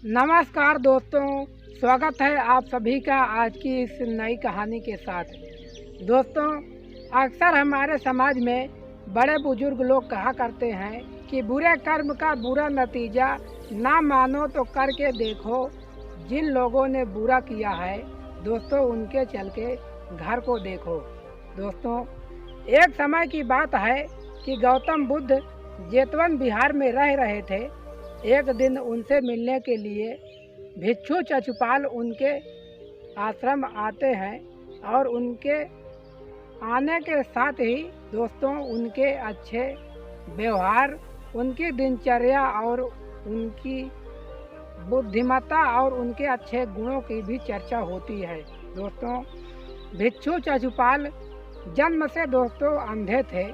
नमस्कार दोस्तों, स्वागत है आप सभी का आज की इस नई कहानी के साथ। दोस्तों, अक्सर हमारे समाज में बड़े बुजुर्ग लोग कहा करते हैं कि बुरे कर्म का बुरा नतीजा ना मानो तो करके देखो। जिन लोगों ने बुरा किया है दोस्तों, उनके चल के घर को देखो। दोस्तों, एक समय की बात है कि गौतम बुद्ध जेतवन बिहार में रह रहे थे। एक दिन उनसे मिलने के लिए भिक्षु चचुपाल उनके आश्रम आते हैं और उनके आने के साथ ही दोस्तों उनके अच्छे व्यवहार, उनकी दिनचर्या और उनकी बुद्धिमत्ता और उनके अच्छे गुणों की भी चर्चा होती है। दोस्तों, भिक्षु चचुपाल जन्म से दोस्तों अंधे थे।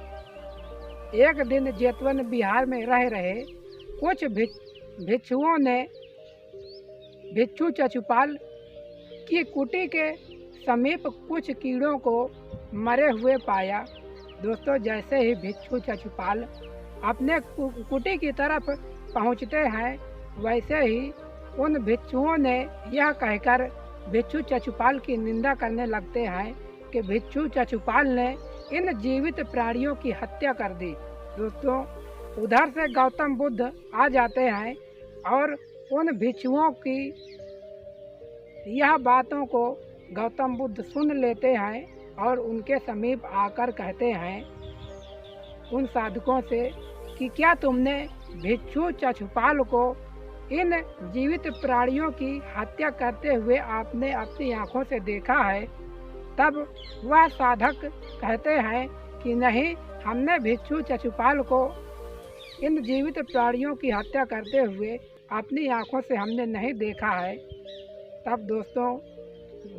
एक दिन जेतवन बिहार में रह रहे कुछ भिक्षुओं ने भिक्षु चचुपाल की कुटी के समीप कुछ कीड़ों को मरे हुए पाया। दोस्तों, जैसे ही भिक्षु चचुपाल अपने कुटी की तरफ पहुंचते हैं, वैसे ही उन भिक्षुओं ने यह कहकर भिक्षु चचुपाल की निंदा करने लगते हैं कि भिक्षु चचुपाल ने इन जीवित प्राणियों की हत्या कर दी। दोस्तों, उधर से गौतम बुद्ध आ जाते हैं और उन भिक्षुओं की यह बातों को गौतम बुद्ध सुन लेते हैं और उनके समीप आकर कहते हैं उन साधकों से कि क्या तुमने भिक्षु चचुपाल को इन जीवित प्राणियों की हत्या करते हुए आपने अपनी आंखों से देखा है? तब वह साधक कहते हैं कि नहीं, हमने भिक्षु चचुपाल को इन जीवित प्राणियों की हत्या करते हुए अपनी आंखों से हमने नहीं देखा है। तब दोस्तों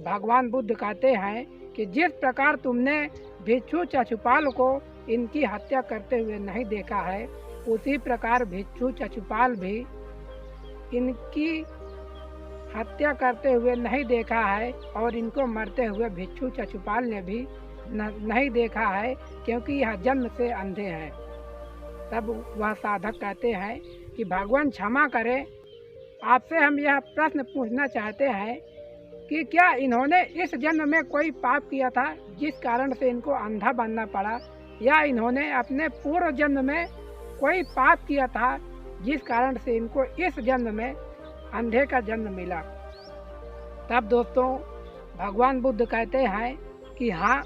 भगवान बुद्ध कहते हैं कि जिस प्रकार तुमने भिक्षु चचुपाल को इनकी हत्या करते हुए नहीं देखा है, उसी प्रकार भिक्षु चचुपाल भी इनकी हत्या करते हुए नहीं देखा है और इनको मरते हुए भिक्षु चचुपाल ने भी नहीं देखा है, क्योंकि यह जन्म से अंधे हैं। तब वह साधक कहते हैं कि भगवान क्षमा करें, आपसे हम यह प्रश्न पूछना चाहते हैं कि क्या इन्होंने इस जन्म में कोई पाप किया था जिस कारण से इनको अंधा बनना पड़ा, या इन्होंने अपने पूर्व जन्म में कोई पाप किया था जिस कारण से इनको इस जन्म में अंधे का जन्म मिला? तब दोस्तों भगवान बुद्ध कहते हैं कि हाँ,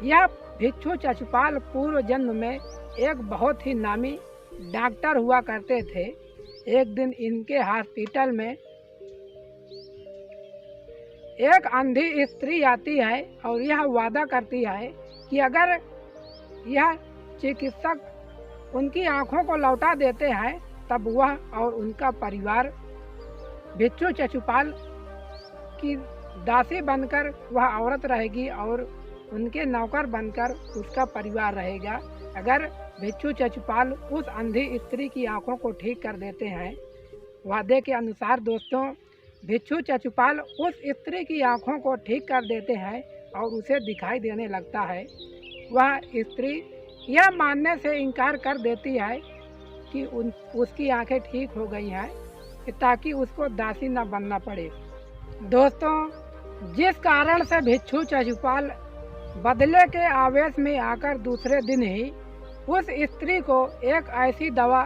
यह भिक्षु चचुपाल पूर्व जन्म में एक बहुत ही नामी डॉक्टर हुआ करते थे। एक दिन इनके हॉस्पिटल में एक अंधी स्त्री आती है और यह वादा करती है कि अगर यह चिकित्सक उनकी आंखों को लौटा देते हैं, तब वह और उनका परिवार भिक्षु चचुपाल की दासी बनकर वह औरत रहेगी और उनके नौकर बनकर उसका परिवार रहेगा। अगर भिक्षु चचुपाल उस अंधी स्त्री की आंखों को ठीक कर देते हैं। वादे के अनुसार दोस्तों भिक्षु चचुपाल उस स्त्री की आंखों को ठीक कर देते हैं और उसे दिखाई देने लगता है। वह स्त्री यह मानने से इनकार कर देती है कि उसकी आंखें ठीक हो गई हैं, ताकि उसको दासी न बनना पड़े। दोस्तों, जिस कारण से भिक्षु चचुपाल बदले के आवेश में आकर दूसरे दिन ही उस स्त्री को एक ऐसी दवा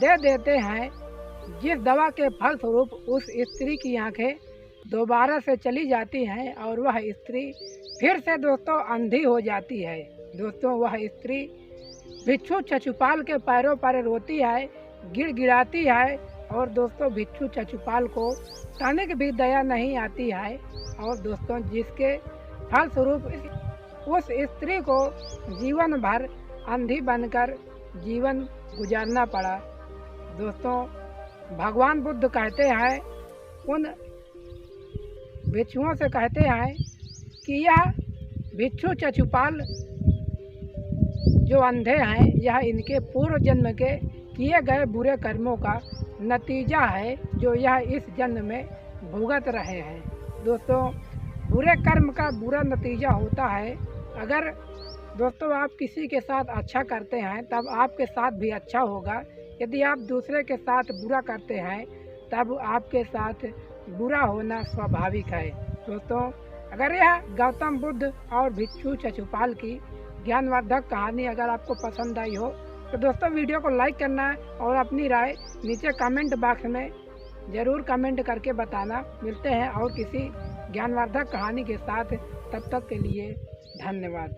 दे देते हैं जिस दवा के फलस्वरूप उस स्त्री की आंखें दोबारा से चली जाती हैं और वह स्त्री फिर से दोस्तों अंधी हो जाती है। दोस्तों, वह स्त्री भिक्षु चचुपाल के पैरों पर रोती है, गिड़गिड़ाती है और दोस्तों भिक्षु चचुपाल को तनिक भी दया नहीं आती है और दोस्तों जिसके फलस्वरूप उस स्त्री को जीवन भर अंधी बनकर जीवन गुजारना पड़ा। दोस्तों, भगवान बुद्ध कहते हैं उन भिक्षुओं से कहते हैं कि यह भिक्षु चचुपाल जो अंधे हैं, यह इनके पूर्व जन्म के किए गए बुरे कर्मों का नतीजा है जो यह इस जन्म में भुगत रहे हैं। दोस्तों, बुरे कर्म का बुरा नतीजा होता है। अगर दोस्तों आप किसी के साथ अच्छा करते हैं तब आपके साथ भी अच्छा होगा। यदि आप दूसरे के साथ बुरा करते हैं तब आपके साथ बुरा होना स्वाभाविक है। दोस्तों, अगर यह गौतम बुद्ध और भिक्षु शिशुपाल की ज्ञानवर्धक कहानी अगर आपको पसंद आई हो तो दोस्तों वीडियो को लाइक करना और अपनी राय नीचे कमेंट बॉक्स में ज़रूर कमेंट करके बताना। मिलते हैं और किसी ज्ञानवर्धक कहानी के साथ, तब तक के लिए धन्यवाद।